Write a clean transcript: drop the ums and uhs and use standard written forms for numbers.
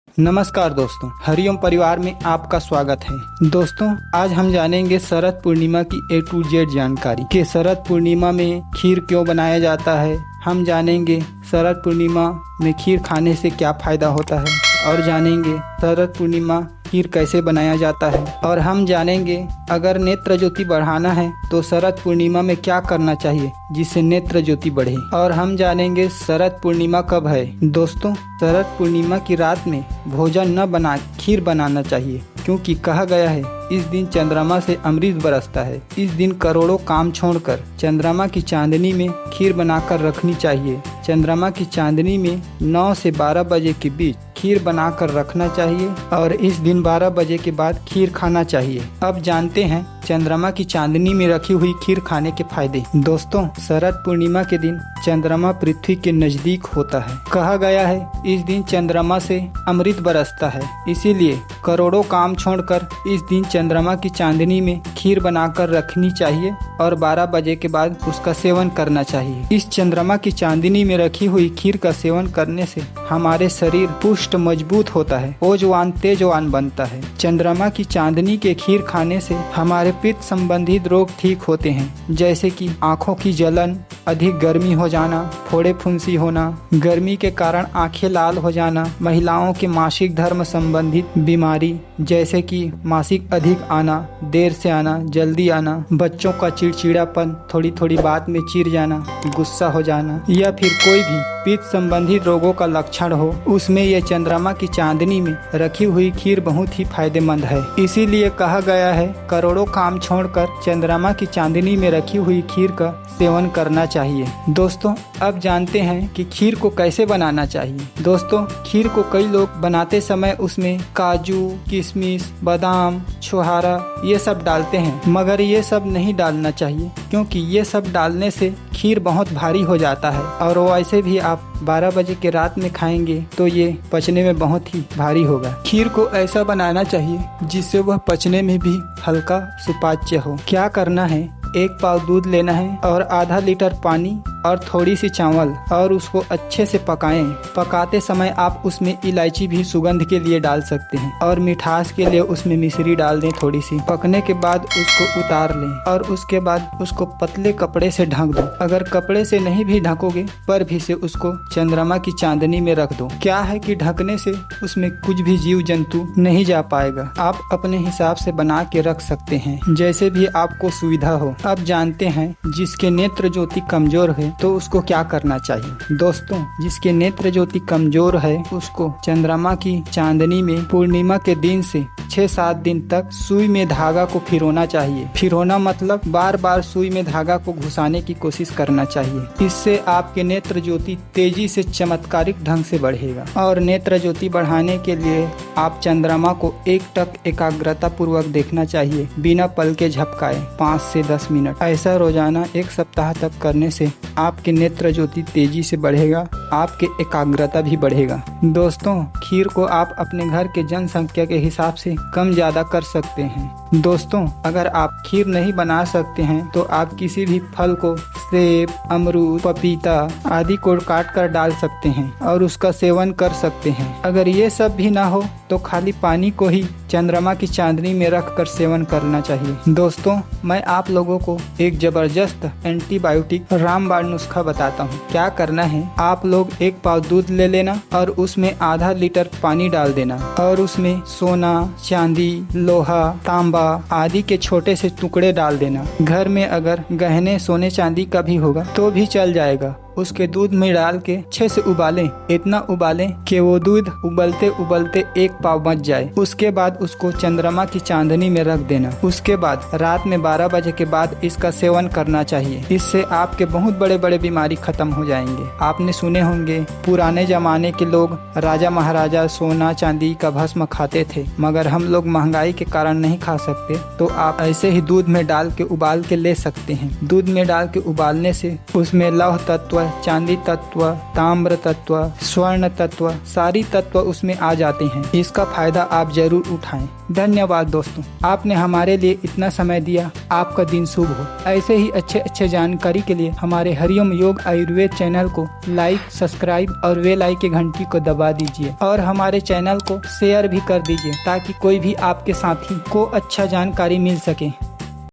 नमस्कार दोस्तों, हरिओम परिवार में आपका स्वागत है। दोस्तों, आज हम जानेंगे शरद पूर्णिमा की A to Z जानकारी कि शरद पूर्णिमा में खीर क्यों बनाया जाता है। हम जानेंगे शरद पूर्णिमा में खीर खाने से क्या फायदा होता है और जानेंगे शरद पूर्णिमा खीर कैसे बनाया जाता है। और हम जानेंगे अगर नेत्र ज्योति बढ़ाना है तो शरद पूर्णिमा में क्या करना चाहिए जिससे नेत्र ज्योति बढ़े। और हम जानेंगे शरद पूर्णिमा कब है। दोस्तों, शरद पूर्णिमा की रात में भोजन न बना खीर बनाना चाहिए, क्योंकि कहा गया है इस दिन चंद्रमा से अमृत बरसता है। इस दिन करोड़ों काम छोड़कर चंद्रमा की चांदनी में खीर बनाकर रखनी चाहिए। चंद्रमा की चांदनी में 9 से 12 बजे के बीच खीर बनाकर रखना चाहिए और इस दिन 12 बजे के बाद खीर खाना चाहिए। अब जानते हैं चंद्रमा की चांदनी में रखी हुई खीर खाने के फायदे। दोस्तों, शरद पूर्णिमा के दिन चंद्रमा पृथ्वी के नजदीक होता है। कहा गया है इस दिन चंद्रमा से अमृत बरसता है, इसीलिए करोड़ों काम छोड़कर इस दिन चंद्रमा की चांदनी में खीर बनाकर रखनी चाहिए और 12 बजे के बाद उसका सेवन करना चाहिए। इस चंद्रमा की चांदनी में रखी हुई खीर का सेवन करने से हमारे शरीर पुष्ट मजबूत होता है, ओजवान तेजवान बनता है। चंद्रमा की चांदनी के खीर खाने से हमारे पित्त संबंधित रोग ठीक होते हैं, जैसे कि आँखों की जलन, अधिक गर्मी हो जाना, फोड़े फुंसी होना, गर्मी के कारण आंखें लाल हो जाना, महिलाओं के मासिक धर्म संबंधित बीमारी जैसे कि मासिक अधिक आना, देर से आना, जल्दी आना, बच्चों का चिड़चिड़ापन, थोड़ी थोड़ी बात में चिढ़ जाना, गुस्सा हो जाना, या फिर कोई भी पित्त संबंधित रोगों का लक्षण हो, उसमें यह चंद्रमा की चांदनी में रखी हुई खीर बहुत ही फायदेमंद है। इसीलिए कहा गया है करोड़ों काम छोड़कर चंद्रमा की चांदनी में रखी हुई खीर का सेवन करना चाहिए। दोस्तों, अब जानते हैं कि खीर को कैसे बनाना चाहिए। दोस्तों, खीर को कई लोग बनाते समय उसमें काजू, किशमिश, बादाम, छोहारा ये सब डालते हैं, मगर ये सब नहीं डालना चाहिए, क्योंकि ये सब डालने से खीर बहुत भारी हो जाता है और वैसे भी आप 12 बजे के रात में खाएंगे तो ये पचने में बहुत ही भारी होगा। खीर को ऐसा बनाना चाहिए जिससे वह पचने में भी हल्का सुपाच्य हो। क्या करना है, 1 पाव दूध लेना है और आधा लीटर पानी और थोड़ी सी चावल और उसको अच्छे से पकाएं। पकाते समय आप उसमें इलायची भी सुगंध के लिए डाल सकते हैं और मिठास के लिए उसमें मिश्री डाल दें थोड़ी सी। पकने के बाद उसको उतार लें और उसके बाद उसको पतले कपड़े से ढक दो। अगर कपड़े से नहीं भी ढकोगे पर भी से उसको चंद्रमा की चांदनी में रख दो। क्या है कि ढकने से उसमें कुछ भी जीव जंतु नहीं जा पाएगा। आप अपने हिसाब से बना के रख सकते हैं, जैसे भी आपको सुविधा हो। अब जानते हैं जिसके नेत्र ज्योति कमजोर है तो उसको क्या करना चाहिए। दोस्तों, जिसके नेत्र ज्योति कमजोर है उसको चंद्रमा की चांदनी में पूर्णिमा के दिन से 6-7 दिन तक सुई में धागा को फिरोना चाहिए। फिरोना मतलब बार बार सुई में धागा को घुसाने की कोशिश करना चाहिए। इससे आपके नेत्र ज्योति तेजी से चमत्कारिक ढंग से बढ़ेगा। और नेत्र ज्योति बढ़ाने के लिए आप चंद्रमा को एकटक एकाग्रता पूर्वक देखना चाहिए, बिना पल के झपकाए 5 से 10 मिनट। ऐसा रोजाना 1 सप्ताह तक करने से आपके नेत्र ज्योति तेजी से बढ़ेगा, आपके एकाग्रता भी बढ़ेगा। दोस्तों, खीर को आप अपने घर के जनसंख्या के हिसाब से कम ज्यादा कर सकते हैं। दोस्तों, अगर आप खीर नहीं बना सकते हैं तो आप किसी भी फल को, सेब, अमरूद, पपीता आदि को काट कर डाल सकते हैं और उसका सेवन कर सकते हैं। अगर ये सब भी ना हो तो खाली पानी को ही चंद्रमा की चांदनी में रख कर सेवन करना चाहिए। दोस्तों, मैं आप लोगों को एक जबरदस्त एंटीबायोटिक रामबाण नुस्खा बताता हूँ। क्या करना है, आप लोग 1 पाव दूध ले लेना और उसमें आधा लीटर पानी डाल देना और उसमें सोना, चांदी, लोहा, तांबा आदि के छोटे से टुकड़े डाल देना। घर में अगर गहने सोने चांदी का भी होगा तो भी चल जाएगा। उसके दूध में डाल के अच्छे से उबालें। इतना उबालें कि वो दूध उबलते उबलते 1 पाव बच जाए। उसके बाद उसको चंद्रमा की चांदनी में रख देना। उसके बाद रात में 12 बजे के बाद इसका सेवन करना चाहिए। इससे आपके बहुत बड़े बड़े बीमारी खत्म हो जाएंगे। आपने सुने होंगे पुराने जमाने के लोग, राजा महाराजा सोना चांदी का भस्म खाते थे, मगर हम लोग महंगाई के कारण नहीं खा सकते, तो आप ऐसे ही दूध में डाल के उबाल के ले सकते हैं। दूध में डाल के उबालने से उसमें लौह तत्व, चांदी तत्व, ताम्र तत्व, स्वर्ण तत्व, सारी तत्व उसमें आ जाते हैं। इसका फायदा आप जरूर उठाएं। धन्यवाद दोस्तों, आपने हमारे लिए इतना समय दिया। आपका दिन शुभ हो। ऐसे ही अच्छे जानकारी के लिए हमारे हरिओम योग आयुर्वेद चैनल को लाइक, सब्सक्राइब और बेल आइकन की घंटी को दबा दीजिए और हमारे चैनल को शेयर भी कर दीजिए ताकि कोई भी आपके साथी को अच्छा जानकारी मिल सके।